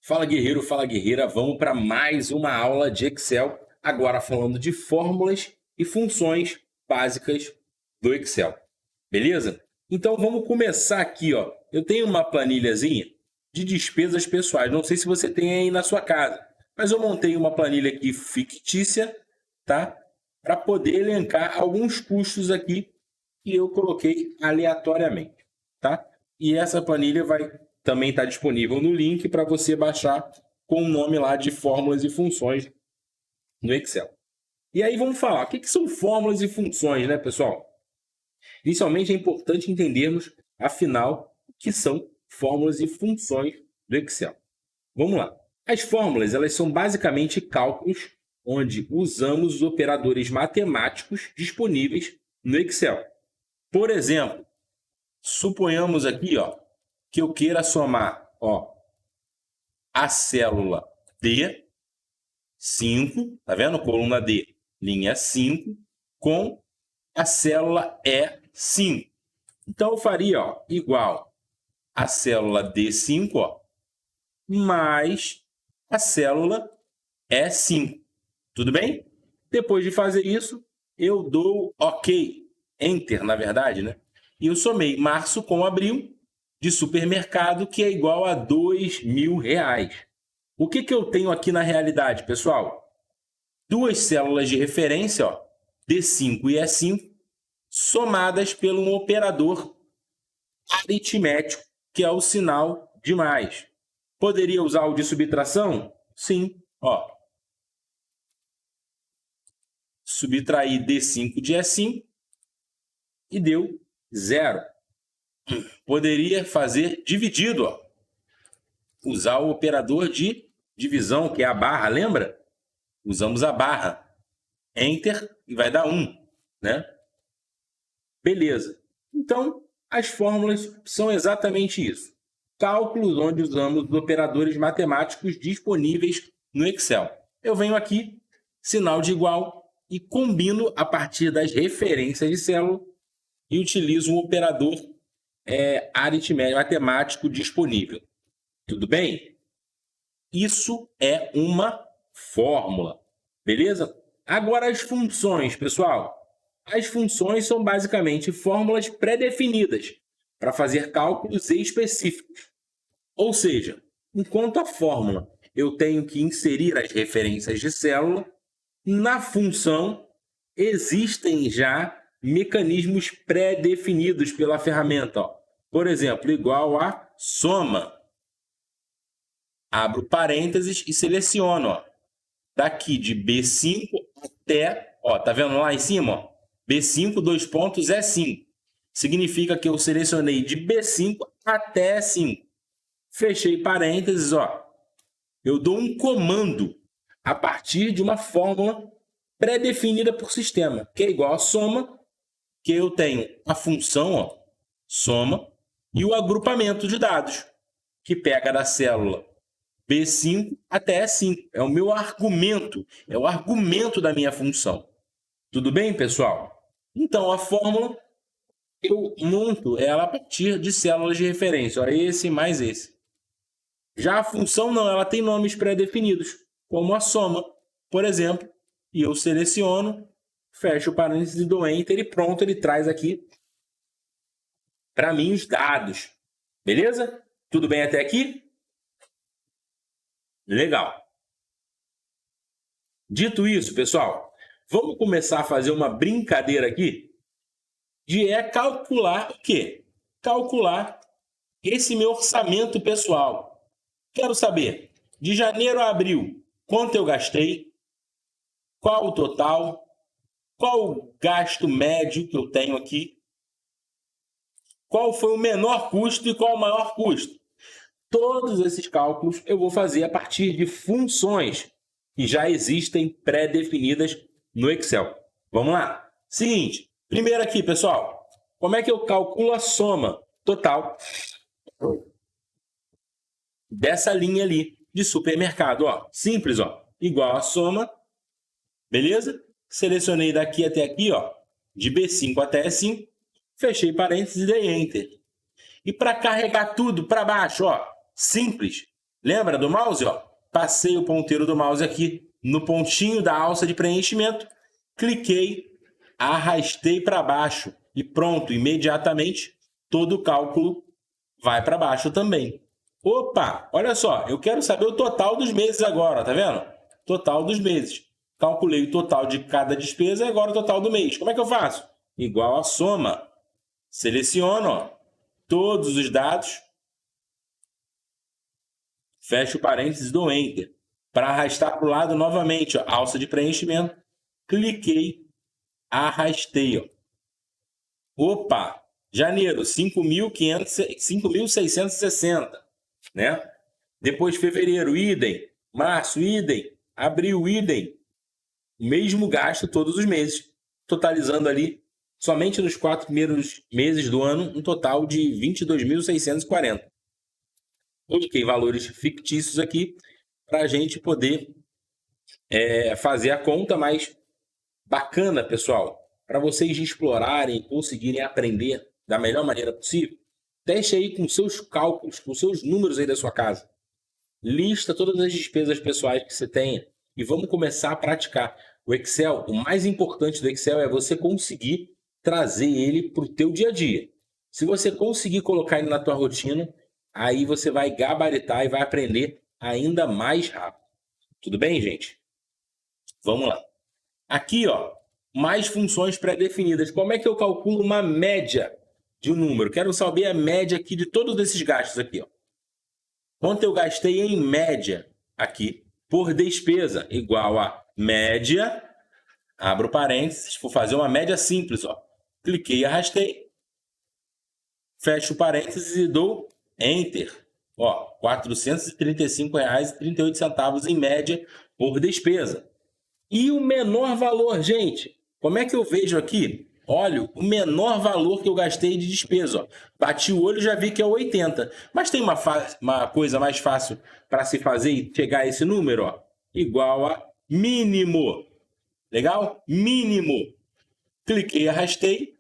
Fala guerreiro, fala guerreira, vamos para mais uma aula de Excel, agora falando de fórmulas e funções básicas do Excel, beleza? Então vamos começar aqui, ó. Eu tenho uma planilhazinha de despesas pessoais, não sei se você tem aí na sua casa, mas eu montei uma planilha aqui fictícia, tá? Para poder elencar alguns custos aqui que eu coloquei aleatoriamente, tá? E essa planilha vai também estar disponível no link para você baixar com o nome lá de fórmulas e funções no Excel. E aí vamos falar, o que são fórmulas e funções, né, pessoal? Inicialmente é importante entendermos, afinal, o que são fórmulas e funções do Excel. Vamos lá. As fórmulas, elas são basicamente cálculos onde usamos os operadores matemáticos disponíveis no Excel. Por exemplo, suponhamos aqui, ó, que eu queira somar, ó, a célula D5, tá vendo? Coluna D, linha 5, com a célula E5. Então eu faria, ó, igual a célula D5, ó, mais a célula E5. Tudo bem? Depois de fazer isso, eu dou OK, Enter, na verdade, né? E eu somei março com abril de supermercado, que é igual a R$ 2.000. O que eu tenho aqui na realidade, pessoal? Duas células de referência, ó, D5 e E5, somadas por um operador aritmético, que é o sinal de mais. Poderia usar o de subtração? Sim, ó. Subtrair D5 de E5 e deu 0. Poderia fazer dividido, ó. Usar o operador de divisão, que é a barra, lembra? Usamos a barra. Enter e vai dar 1, né? Beleza. Então, as fórmulas são exatamente isso. Cálculos onde usamos os operadores matemáticos disponíveis no Excel. Eu venho aqui, sinal de igual, e combino a partir das referências de célula e utilizo um operador aritmético matemático disponível. Tudo bem? Isso é uma fórmula, beleza? Agora as funções, pessoal. As funções são basicamente fórmulas pré-definidas para fazer cálculos específicos. Ou seja, enquanto a fórmula eu tenho que inserir as referências de célula, na função existem já mecanismos pré-definidos pela ferramenta. Ó. Por exemplo, igual a soma. Abro parênteses e seleciono, ó, daqui de B5 até, ó, tá vendo lá em cima, ó, B5, 2 pontos, E5. Significa que eu selecionei de B5 até E5. Fechei parênteses, ó. Eu dou um comando a partir de uma fórmula pré-definida por sistema, que é igual a soma, que eu tenho a função, ó, soma, e o agrupamento de dados, que pega da célula B5 até E5. É o meu argumento, é o argumento da minha função. Tudo bem, pessoal? Então, a fórmula, eu monto ela a partir de células de referência. Ó, esse mais esse. Já a função não, ela tem nomes pré-definidos, como a soma, por exemplo. E eu seleciono, fecho o parênteses e dou Enter e pronto, ele traz aqui para mim os dados. Beleza? Tudo bem até aqui? Legal. Dito isso, pessoal, vamos começar a fazer uma brincadeira aqui de calcular o quê? Calcular esse meu orçamento pessoal. Quero saber, de janeiro a abril, quanto eu gastei, qual o total, qual o gasto médio que eu tenho aqui, qual foi o menor custo e qual o maior custo. Todos esses cálculos eu vou fazer a partir de funções que já existem pré-definidas no Excel. Vamos lá? Seguinte, primeiro aqui, pessoal, como é que eu calculo a soma total dessa linha ali de supermercado? Ó, simples, ó, igual a soma, beleza? Selecionei daqui até aqui, ó, de B5 até E5, fechei parênteses e dei Enter. E para carregar tudo para baixo, ó, simples, Lembra do mouse? Ó? Passei o ponteiro do mouse aqui no pontinho da alça de preenchimento, cliquei, arrastei para baixo e pronto, imediatamente todo o cálculo vai para baixo também. Opa, olha só, eu quero saber o total dos meses agora, tá vendo? Total dos meses. Calculei o total de cada despesa e agora o total do mês. Como é que eu faço? Igual a soma. Seleciono, ó, todos os dados, fecho parênteses, dou Enter. Para arrastar para o lado novamente, ó, alça de preenchimento, cliquei, arrastei. Ó. Opa, janeiro, 5.660, né? Depois fevereiro, idem. Março, idem. Abril, idem. Mesmo gasto todos os meses, totalizando ali, somente nos 4 primeiros meses do ano, um total de 22.640. Coloquei valores fictícios aqui para a gente poder fazer a conta mais bacana, pessoal. Para vocês explorarem, conseguirem aprender da melhor maneira possível, teste aí com seus cálculos, com seus números aí da sua casa. Lista todas as despesas pessoais que você tenha e vamos começar a praticar. O Excel, o mais importante do Excel é você conseguir trazer ele para o teu dia a dia. Se você conseguir colocar ele na tua rotina, aí você vai gabaritar e vai aprender ainda mais rápido. Tudo bem, gente? Vamos lá. Aqui, ó, mais funções pré-definidas. Como é que eu calculo uma média de um número? Quero saber a média aqui de todos esses gastos aqui, ó. Quanto eu gastei em média aqui por despesa? Igual a média, abro parênteses, vou fazer uma média simples, ó. Cliquei e arrastei, fecho parênteses e dou Enter. Ó, R$ 435,38 em média por despesa. E o menor valor, gente, como é que eu vejo aqui? Olha, o menor valor que eu gastei de despesa. Ó. Bati o olho e já vi que é 80. Mas tem uma coisa mais fácil para se fazer e chegar a esse número, ó. Igual a mínimo. Legal? Mínimo. Cliquei, arrastei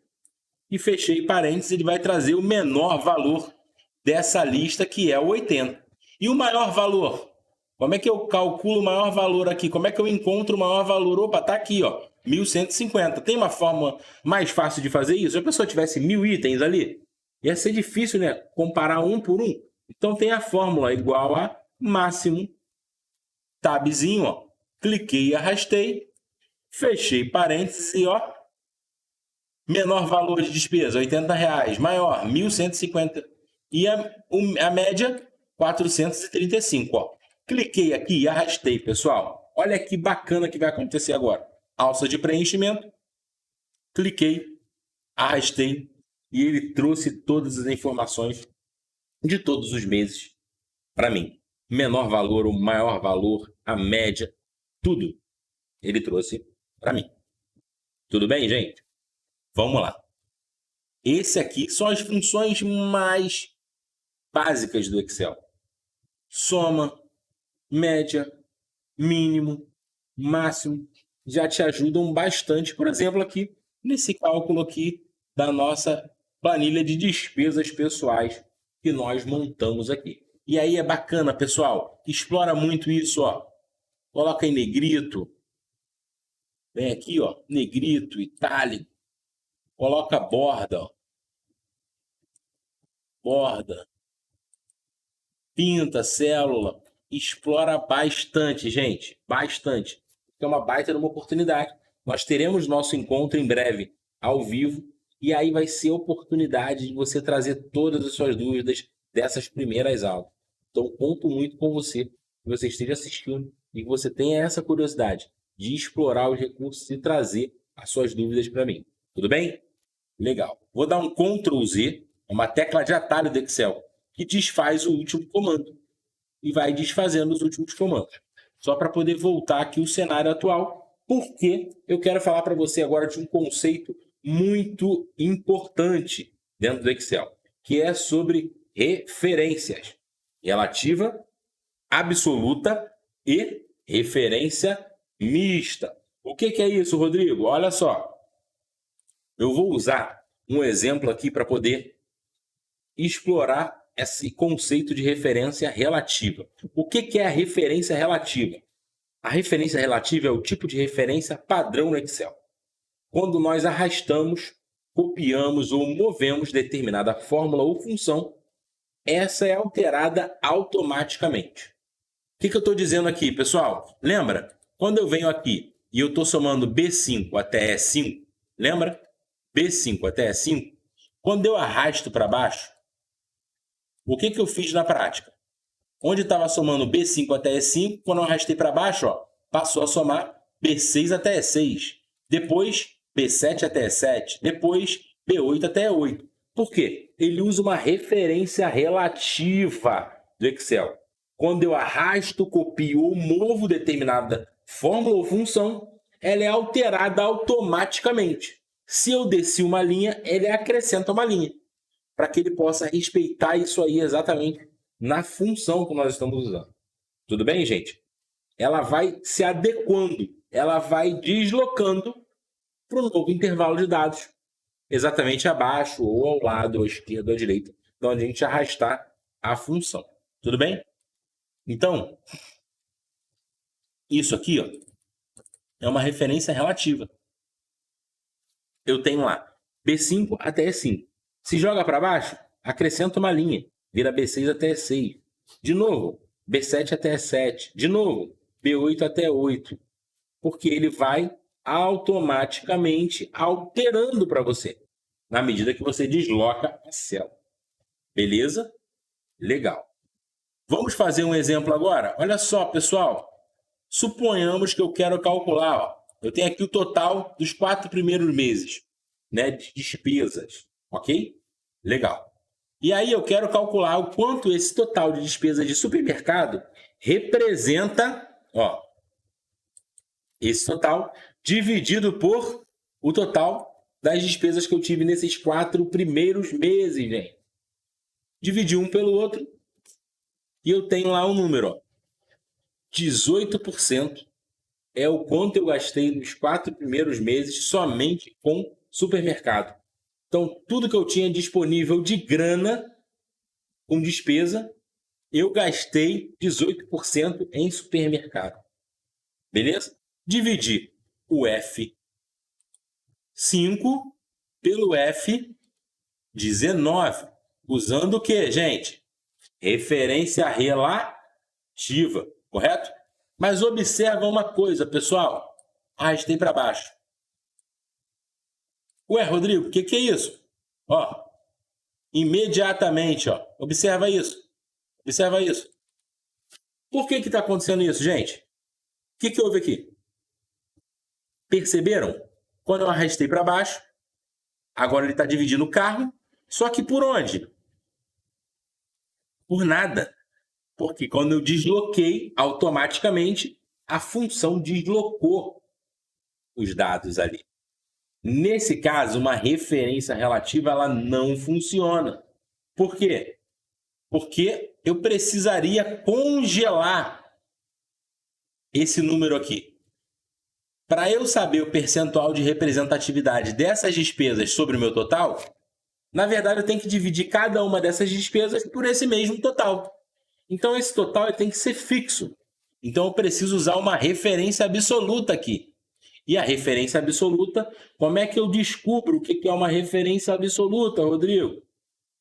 e fechei parênteses. Ele vai trazer o menor valor dessa lista, que é o 80. E o maior valor? Como é que eu calculo o maior valor aqui? Como é que eu encontro o maior valor? Opa, tá aqui, ó, 1.150. Tem uma forma mais fácil de fazer isso? Se a pessoa tivesse 1.000 itens ali, ia ser difícil, né? Comparar um por um. Então tem a fórmula igual a máximo, tabzinho, ó. Cliquei e arrastei, fechei parênteses e, ó, menor valor de despesa, R$80. Maior, 1.150. E a média, 435, ó. Cliquei aqui e arrastei, pessoal. Olha que bacana que vai acontecer agora. Alça de preenchimento. Cliquei, arrastei e ele trouxe todas as informações de todos os meses para mim. Menor valor, o maior valor, a média, tudo ele trouxe para mim. Tudo bem, gente? Vamos lá. Esse aqui são as funções mais básicas do Excel. Soma, média, mínimo, máximo, já te ajudam bastante, por exemplo, aqui nesse cálculo aqui da nossa planilha de despesas pessoais que nós montamos aqui. E aí é bacana, pessoal, explora muito isso, ó. Coloca em negrito, vem aqui, ó, negrito, itálico, coloca borda, ó. Borda, pinta, célula, explora bastante, gente, bastante. É uma baita de uma oportunidade. Nós teremos nosso encontro em breve, ao vivo, e aí vai ser a oportunidade de você trazer todas as suas dúvidas dessas primeiras aulas. Então, conto muito com você, que você esteja assistindo e que você tenha essa curiosidade de explorar os recursos e trazer as suas dúvidas para mim. Tudo bem? Legal. Vou dar um Ctrl Z, uma tecla de atalho do Excel, que desfaz o último comando e vai desfazendo os últimos comandos. Só para poder voltar aqui o cenário atual, porque eu quero falar para você agora de um conceito muito importante dentro do Excel, que é sobre referências. Relativa, absoluta e referência mista. O que é isso, Rodrigo? Olha só. Eu vou usar um exemplo aqui para poder explorar esse conceito de referência relativa. O que é a referência relativa? A referência relativa é o tipo de referência padrão no Excel. Quando nós arrastamos, copiamos ou movemos determinada fórmula ou função, essa é alterada automaticamente. O que eu estou dizendo aqui, pessoal? Lembra? Quando eu venho aqui e eu estou somando B5 até E5, lembra? B5 até E5. Quando eu arrasto para baixo, o que eu fiz na prática? Onde estava somando B5 até E5, quando eu arrastei para baixo, ó, passou a somar B6 até E6. Depois, B7 até E7. Depois, B8 até E8. Por quê? Ele usa uma referência relativa do Excel. Quando eu arrasto, copio ou movo determinada fórmula ou função, ela é alterada automaticamente. Se eu desci uma linha, ele acrescenta uma linha, para que ele possa respeitar isso aí exatamente na função que nós estamos usando. Tudo bem, gente? Ela vai se adequando, ela vai deslocando para um novo intervalo de dados, exatamente abaixo, ou ao lado, ou à esquerda, ou à direita, então a gente arrastar a função. Tudo bem? Então, isso aqui, ó, é uma referência relativa. Eu tenho lá B5 até E5. Se joga para baixo, acrescenta uma linha. Vira B6 até E6. De novo, B7 até E7. De novo, B8 até E8. Porque ele vai automaticamente alterando para você, na medida que você desloca a célula. Beleza? Legal. Vamos fazer um exemplo agora? Olha só, pessoal. Suponhamos que eu quero calcular, ó, eu tenho aqui o total dos 4 primeiros meses, né, de despesas, ok? Legal. E aí eu quero calcular o quanto esse total de despesas de supermercado representa, ó, esse total dividido por o total das despesas que eu tive nesses 4 primeiros meses, gente. Dividi um pelo outro e eu tenho lá um número, ó, 18%. É o quanto eu gastei nos 4 primeiros meses somente com supermercado. Então, tudo que eu tinha disponível de grana com despesa, eu gastei 18% em supermercado. Beleza? Dividi o F5 pelo F19. Usando o que, gente? Referência relativa, correto? Mas observa uma coisa, pessoal. Arrastei para baixo. Ué, Rodrigo, o que é isso? Ó, imediatamente, ó. Observa isso. Observa isso. Por que está acontecendo isso, gente? O que houve aqui? Perceberam? Quando eu arrastei para baixo, agora ele está dividindo o carro, só que por onde? Por nada. Porque quando eu desloquei, automaticamente a função deslocou os dados ali. Nesse caso, uma referência relativa ela não funciona. Por quê? Porque eu precisaria congelar esse número aqui. Para eu saber o percentual de representatividade dessas despesas sobre o meu total, na verdade eu tenho que dividir cada uma dessas despesas por esse mesmo total. Então esse total tem que ser fixo. Então eu preciso usar uma referência absoluta aqui. E a referência absoluta, como é que eu descubro o que é uma referência absoluta, Rodrigo?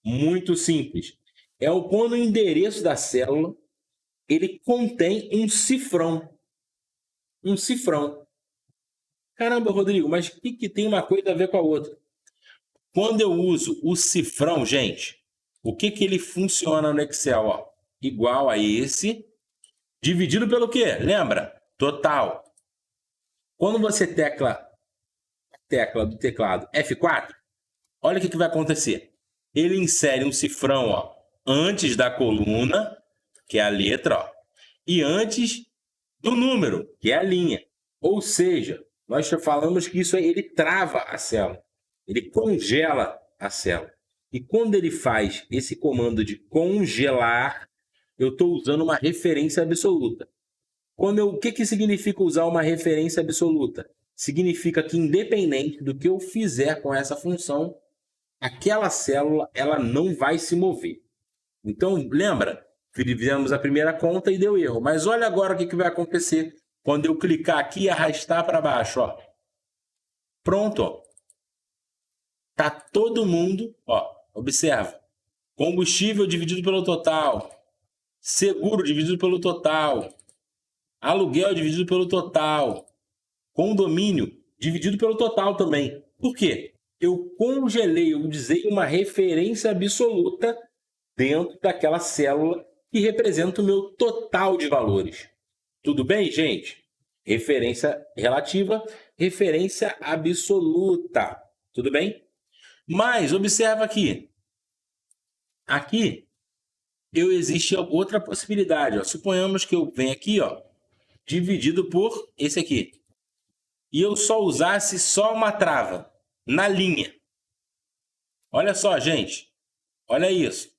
Muito simples. É quando o endereço da célula ele contém um cifrão. Um cifrão. Caramba, Rodrigo, mas o que tem uma coisa a ver com a outra? Quando eu uso o cifrão, gente, o que ele funciona no Excel? Ó, igual a esse, dividido pelo quê? Lembra? Total. Quando você tecla a tecla do teclado F4, olha o que vai acontecer. Ele insere um cifrão, ó, antes da coluna, que é a letra, ó, e antes do número, que é a linha. Ou seja, nós já falamos que isso aí, ele trava a célula. Ele congela a célula. E quando ele faz esse comando de congelar, eu estou usando uma referência absoluta. O que significa usar uma referência absoluta? Significa que independente do que eu fizer com essa função, aquela célula ela não vai se mover. Então, lembra? Fizemos a primeira conta e deu erro. Mas olha agora o que vai acontecer quando eu clicar aqui e arrastar para baixo. Ó. Pronto. Ó. Tá todo mundo, ó, observa. Combustível dividido pelo total. Seguro dividido pelo total. Aluguel dividido pelo total. Condomínio dividido pelo total também. Por quê? Eu congelei, eu usei uma referência absoluta dentro daquela célula que representa o meu total de valores. Tudo bem, gente? Referência relativa, referência absoluta. Tudo bem? Mas observa aqui. Aqui existe outra possibilidade. Ó. Suponhamos que eu venha aqui, ó, dividido por esse aqui. E eu só usasse só uma trava na linha. Olha só, gente. Olha isso.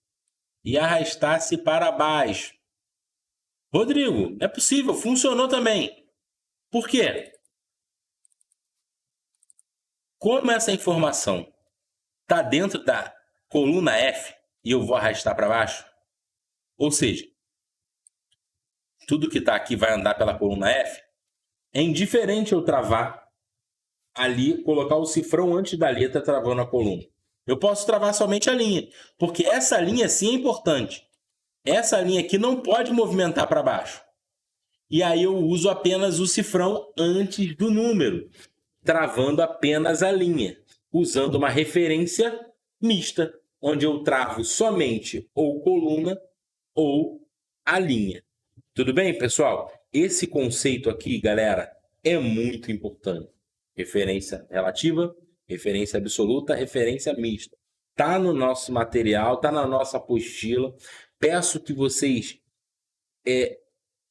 E arrastasse para baixo. Rodrigo, não é possível. Funcionou também. Por quê? Como essa informação está dentro da coluna F e eu vou arrastar para baixo, ou seja, tudo que está aqui vai andar pela coluna F, é indiferente eu travar ali, colocar o cifrão antes da letra travando a coluna. Eu posso travar somente a linha, porque essa linha sim é importante. Essa linha aqui não pode movimentar para baixo. E aí eu uso apenas o cifrão antes do número, travando apenas a linha, usando uma referência mista, onde eu travo somente ou coluna ou a linha. Tudo bem, pessoal? Esse conceito aqui, galera, é muito importante. Referência relativa, referência absoluta, referência mista. Tá no nosso material, tá na nossa apostila. Peço que vocês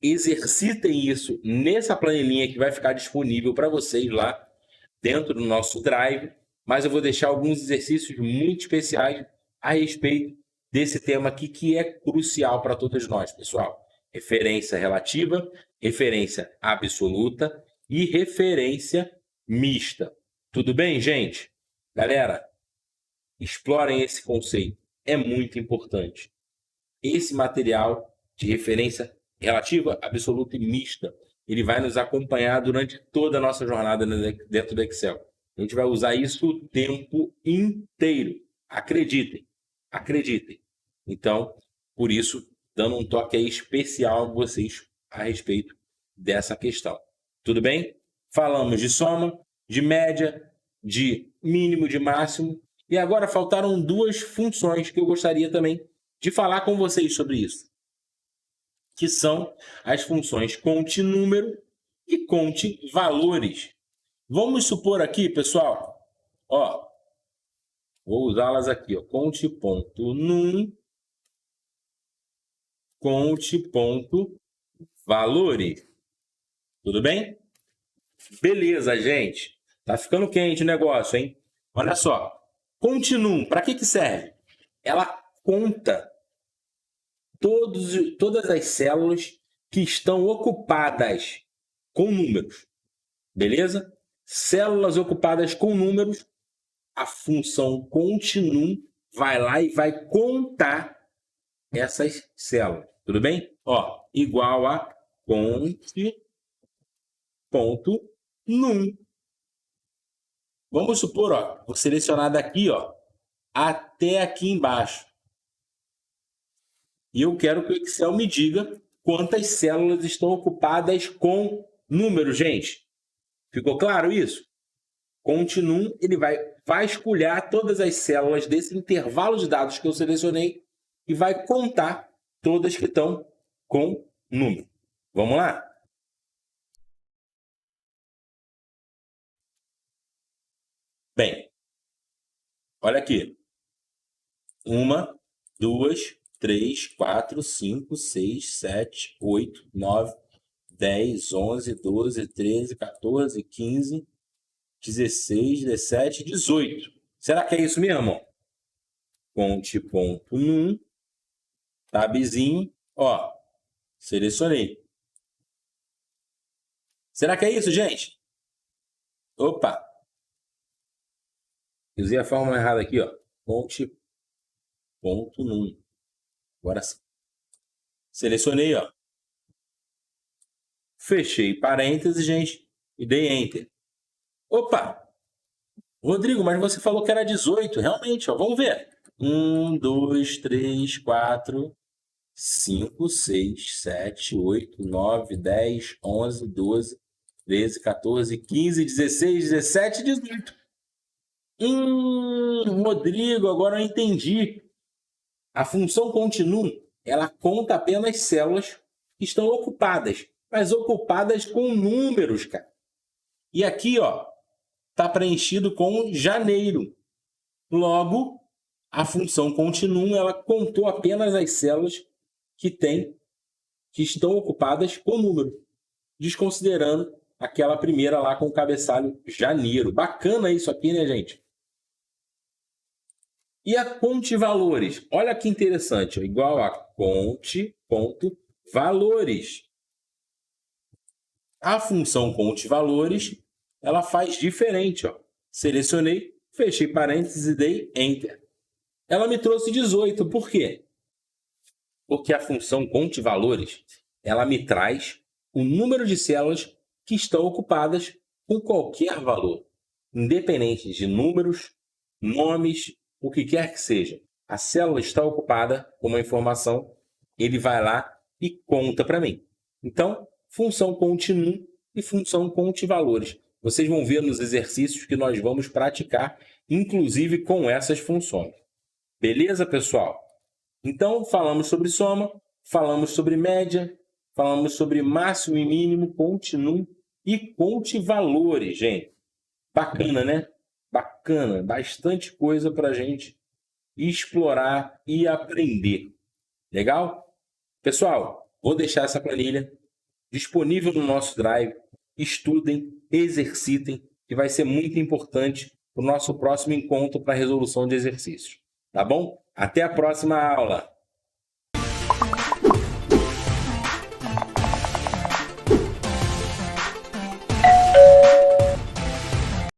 exercitem isso nessa planilhinha que vai ficar disponível para vocês lá dentro do nosso Drive. Mas eu vou deixar alguns exercícios muito especiais a respeito desse tema aqui que é crucial para todos nós, pessoal. Referência relativa, referência absoluta e referência mista. Tudo bem, gente? Galera, explorem esse conceito. É muito importante. Esse material de referência relativa, absoluta e mista, ele vai nos acompanhar durante toda a nossa jornada dentro do Excel. A gente vai usar isso o tempo inteiro. Acreditem. Acreditem. Então, por isso, dando um toque aí especial a vocês a respeito dessa questão. Tudo bem? Falamos de soma, de média, de mínimo, de máximo. E agora faltaram duas funções que eu gostaria também de falar com vocês sobre isso, que são as funções conte número e conte valores. Vamos supor aqui, pessoal, ó, vou usá-las aqui, ó, conte.num, conte.valores. Tudo bem? Beleza, gente. Tá ficando quente o negócio, hein? Olha só. Conte num, para que serve? Ela conta todas as células que estão ocupadas com números. Beleza? Células ocupadas com números, a função continue vai lá e vai contar essas células. Tudo bem? Ó, igual a conte.num. Vamos supor, ó, vou selecionar daqui, ó, até aqui embaixo. E eu quero que o Excel me diga quantas células estão ocupadas com número, gente. Ficou claro isso? Continue, ele vai vasculhar todas as células desse intervalo de dados que eu selecionei e vai contar todas que estão com número. Vamos lá? Bem, olha aqui. 1, 2, 3, 4, 5, 6, 7, 8, 9, 10, 11, 12, 13, 14, 15, 16, 17, 18. Será que é isso mesmo? Conte.num, tabzinho, ó, selecionei. Será que é isso, gente? Opa! Usei a fórmula errada aqui, ó. Conte.num. Agora sim. Selecionei, ó. Fechei parênteses, gente, e dei Enter. Opa! Rodrigo, mas você falou que era 18. Realmente, ó, vamos ver. 1, 2, 3, 4, 5, 6, 7, 8, 9, 10, 11, 12, 13, 14, 15, 16, 17, 18. Rodrigo, agora eu entendi. A função continuum, ela conta apenas células que estão ocupadas, mas ocupadas com números, cara. E aqui, ó, está preenchido com janeiro. Logo, a função continuum, ela contou apenas as células que estão ocupadas com número, desconsiderando aquela primeira lá com o cabeçalho janeiro. Bacana isso aqui, né, gente? E a conte-valores? Olha que interessante, ó, igual a conte.valores. A função conte-valores, ela faz diferente, ó. Selecionei, fechei parênteses e dei Enter. Ela me trouxe 18. Por quê? Porque a função conte-valores, ela me traz o número de células que estão ocupadas com qualquer valor, independente de números, nomes, o que quer que seja. A célula está ocupada com uma informação, ele vai lá e conta para mim. Então, função continuum e função conte-valores. Vocês vão ver nos exercícios que nós vamos praticar, inclusive com essas funções. Beleza, pessoal? Então, falamos sobre soma, falamos sobre média, falamos sobre máximo e mínimo, continuum e conte-valores, gente. Bacana, né? Bacana. Bastante coisa para a gente explorar e aprender. Legal? Pessoal, vou deixar essa planilha disponível no nosso Drive. Estudem, exercitem, que vai ser muito importante para o nosso próximo encontro para resolução de exercícios. Tá bom? Até a próxima aula!